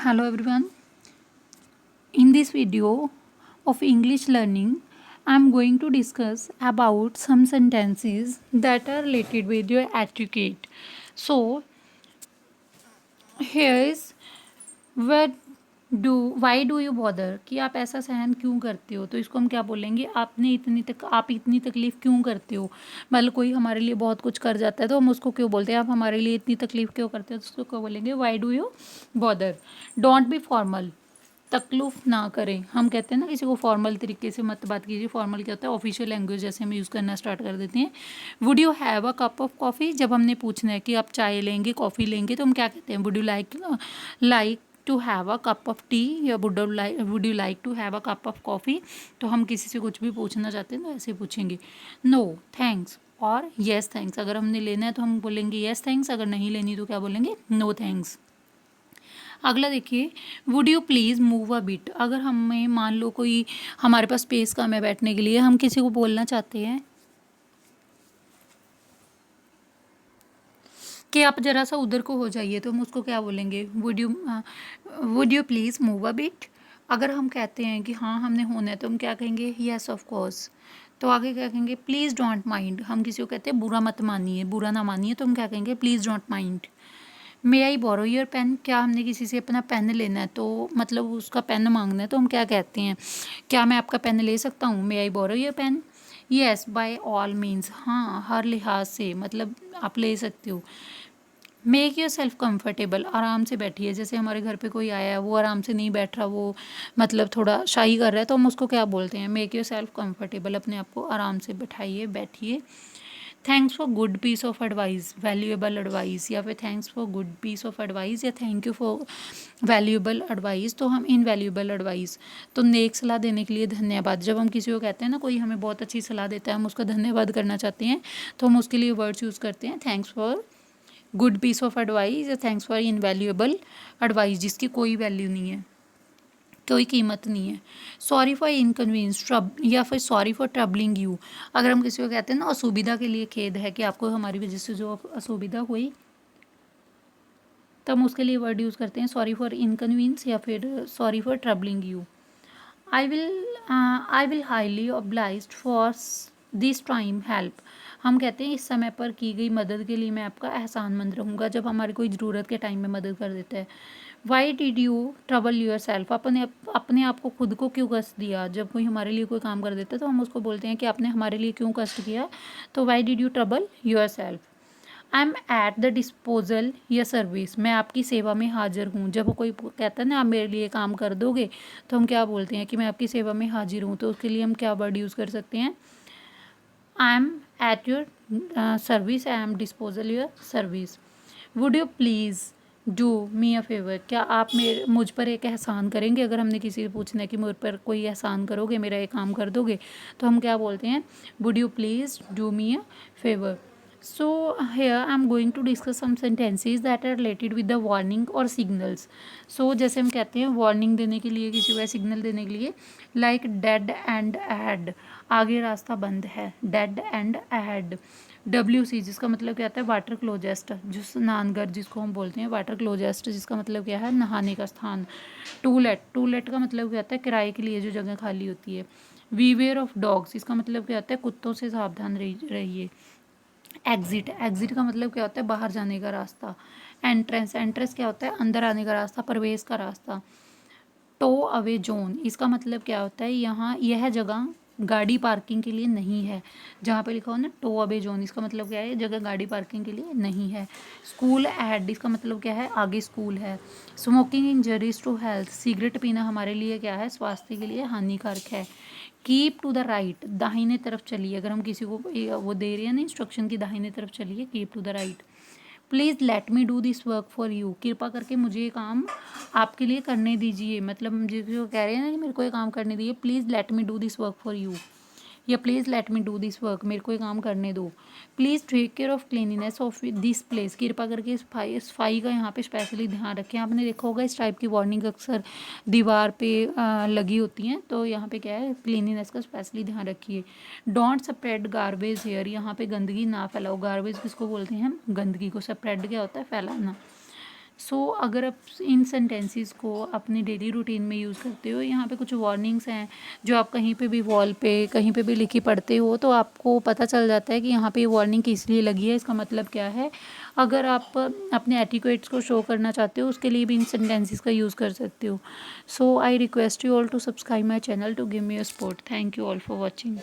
Hello everyone. In this video of English learning, I am going to discuss about some sentences that are related with your etiquette. So here is what why do you bother कि आप ऐसा सहन क्यों करते हो। तो इसको हम क्या बोलेंगे, आप इतनी तकलीफ़ क्यों करते हो। मतलब कोई हमारे लिए बहुत कुछ कर जाता है तो हम उसको क्यों बोलते हैं आप हमारे लिए इतनी तकलीफ़ क्यों करते हो, तो उसको क्यों बोलेंगे why do you bother. Don't be formal, तकल्लुफ़ ना करें। हम कहते हैं ना किसी को फॉर्मल तरीके से मत बात कीजिए। फॉर्मल क्या होता है, ऑफिशियल लैंग्वेज जैसे हम यूज़ करना स्टार्ट कर देते हैं। Would you have a cup of coffee, जब हमने पूछना है कि आप चाय लेंगे कॉफ़ी लेंगे तो हम क्या कहते हैं, would you like to have a cup of tea या would you like to have a cup of coffee. तो हम किसी से कुछ भी पूछना चाहते हैं तो ऐसे पूछेंगे नो थैंक्स और येस थैंक्स। अगर हमने लेना है तो हम बोलेंगे येस थैंक्स, अगर नहीं लेनी तो क्या बोलेंगे नो थैंक्स। अगला देखिए, would you please move a bit. अगर हमें मान लो कोई हमारे पास स्पेस कम है बैठने के लिए, हम किसी को बोलना चाहते हैं कि आप ज़रा सा उधर को हो जाइए, तो हम उसको क्या बोलेंगे, would you please move a bit. अगर हम कहते हैं कि हाँ हमने होना है तो हम क्या कहेंगे येस ऑफ कोर्स। तो आगे क्या कहेंगे, प्लीज़ डोंट माइंड। हम किसी को कहते हैं बुरा मत मानिए, बुरा ना मानिए, तो हम क्या कहेंगे please don't mind. May I borrow your pen, क्या हमने किसी से अपना पेन लेना है तो मतलब उसका पेन मांगना है तो हम क्या कहते हैं, क्या मैं आपका पेन ले सकता हूँ, may I borrow your pen. Yes by all means, हाँ हर लिहाज से, मतलब आप ले सकते हो। मेक योर सेल्फ कम्फर्टेबल, आराम से बैठिए। जैसे हमारे घर पे कोई आया है वो आराम से नहीं बैठ रहा, वो मतलब थोड़ा शाई कर रहा है, तो हम उसको क्या बोलते हैं, मेक योर सेल्फ कम्फर्टेबल, अपने आप को आराम से बैठाइए बैठिए। Thanks for good piece of advice, valuable advice, या फिर thanks for good piece of advice या thank you for valuable advice. तो हम इनवैल्यूएबल एडवाइस, तो नेक सलाह देने के लिए धन्यवाद। जब हम किसी को कहते हैं ना कोई हमें बहुत अच्छी सलाह देता है, हम उसका धन्यवाद करना चाहते हैं, तो हम उसके लिए वर्ड्स यूज़ करते हैं thanks for good piece of advice या थैंक्स फॉर इनवैल्यूएबल एडवाइस, जिसकी कोई वैल्यू नहीं है, कोई कीमत नहीं है। सॉरी फॉर इनकन्वीनियंस या फिर सॉरी फॉर ट्रबलिंग यू। अगर हम किसी को कहते हैं ना असुविधा के लिए खेद है कि आपको हमारी वजह से जो असुविधा हुई, तो हम उसके लिए वर्ड यूज़ करते हैं सॉरी फॉर इनकन्वीनियंस या फिर sorry for troubling you. I will highly obliged for this time help. हम कहते हैं इस समय पर की गई मदद के लिए मैं आपका एहसानमंद रहूँगा, जब हमारी कोई ज़रूरत के टाइम में मदद कर देता है। Why did you trouble yourself, अपने आप को खुद को क्यों कष्ट दिया। जब कोई हमारे लिए कोई काम कर देता है तो हम उसको बोलते हैं कि आपने हमारे लिए क्यों कष्ट किया, तो why did you trouble yourself. I am at the disposal या सर्विस, मैं आपकी सेवा में हाजिर हूँ। जब कोई कहता है ना आप मेरे लिए काम कर दोगे, तो हम क्या बोलते हैं कि मैं आपकी सेवा में हाजिर हूँ, तो उसके लिए हम क्या वर्ड यूज़ कर सकते हैं, आई am at your service, I am disposal your service. Would you please do me a favour, क्या आप मुझ पर एक एहसान करेंगे। अगर हमने किसी से पूछना है कि मुझ पर कोई एहसान करोगे, मेरा एक काम कर दोगे, तो हम क्या बोलते हैं, would you please do me a favour. So here I am going to discuss some sentences that are related with the warning or signals. So जैसे हम कहते हैं वार्निंग देने के लिए किसी को, सिग्नल देने के लिए, like dead and ahead, आगे रास्ता बंद है, dead and ahead। WC जिसका मतलब क्या होता है, वाटर क्लोजेस्ट, जो स्नानघर जिसको हम बोलते हैं, वाटर क्लोजेस्ट जिसका मतलब क्या है, नहाने का स्थान। टूलेट का मतलब क्या होता है, किराए के लिए जो जगह खाली होती है। वीवेयर ऑफ डॉग्स, इसका मतलब क्या होता है, कुत्तों से सावधान रहिए। एग्जिट का मतलब क्या होता है, बाहर जाने का रास्ता। एंट्रेंस क्या होता है, अंदर आने का रास्ता, प्रवेश का रास्ता। टो अवे जोन, इसका मतलब क्या होता है, यहाँ यह जगह गाड़ी पार्किंग के लिए नहीं है। जहाँ पे लिखा हो ना टो अवे जोन, इसका मतलब क्या है, जगह गाड़ी पार्किंग के लिए नहीं है। स्कूल एड, इसका मतलब क्या है, आगे स्कूल है। Smoking injuries to health, cigarette पीना हमारे लिए क्या है, स्वास्थ्य के लिए हानिकारक है। कीप टू द राइट, दाहिने तरफ चलिए। अगर हम किसी को वो दे रहे हैं ना इंस्ट्रक्शन की दाहिने तरफ चलिए, keep to the right. Please let me do this work for you, कृपा करके मुझे ये काम आपके लिए करने दीजिए। मतलब मुझे जो कह रहे हैं ना कि मेरे को ये काम करने दीजिए, please let me do this work for you, या please let me do this work, मेरे को ये काम करने दो। Please take care of cleanliness of this place, कृपा करके सफाई का यहाँ पे स्पेशली ध्यान रखें। आपने देखा होगा इस टाइप की वार्निंग अक्सर दीवार पे लगी होती हैं, तो यहाँ पे क्या है, क्लीनिनेस का स्पेशली ध्यान रखिए। डोंट स्प्रेड गार्बेज हेयर, यहाँ पे गंदगी ना फैलाओ। गार्बेज किसको बोलते हैं हम, गंदगी को। स्प्रेड क्या होता है, फैलाना। सो अगर आप इन सेंटेंसेस को अपने डेली रूटीन में यूज़ करते हो, यहाँ पे कुछ वार्निंग्स हैं जो आप कहीं पे भी वॉल पे कहीं पे भी लिखी पढ़ते हो, तो आपको पता चल जाता है कि यहाँ पे ये वार्निंग किस लिए लगी है, इसका मतलब क्या है। अगर आप अपने एटिक्वेट्स को शो करना चाहते हो, उसके लिए भी इन सेंटेंसेस का यूज़ कर सकते हो। So I request you all to subscribe my channel to give me your support. Thank you all for watching.